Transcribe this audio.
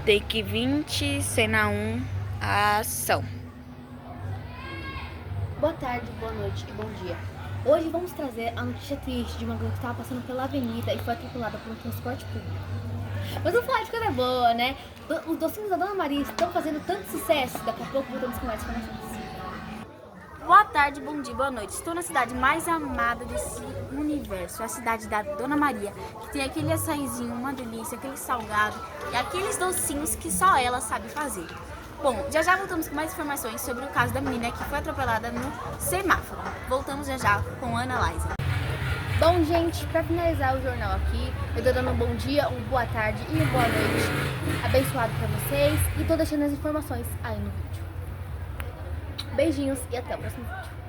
Take 20, cena 1, ação. Boa tarde, boa noite e bom dia. Hoje vamos trazer a notícia triste de uma garota que estava passando pela avenida e foi atropelada por um transporte público. Mas vamos falar de coisa boa, né? Os docinhos da Dona Maria estão fazendo tanto sucesso. Daqui a pouco voltamos com mais informações. Boa tarde, bom dia, boa noite. Estou na cidade mais amada desse universo, a cidade da Dona Maria, que tem aquele açaizinho, uma delícia, aquele salgado e aqueles docinhos que só ela sabe fazer. Bom, já voltamos com mais informações sobre o caso da menina que foi atropelada no semáforo. Voltamos já com Ana Laísa. Bom, gente, para finalizar o jornal aqui, eu tô dando um bom dia, uma boa tarde e uma boa noite abençoado para vocês e tô deixando as informações aí no vídeo. Beijinhos e até o próximo vídeo.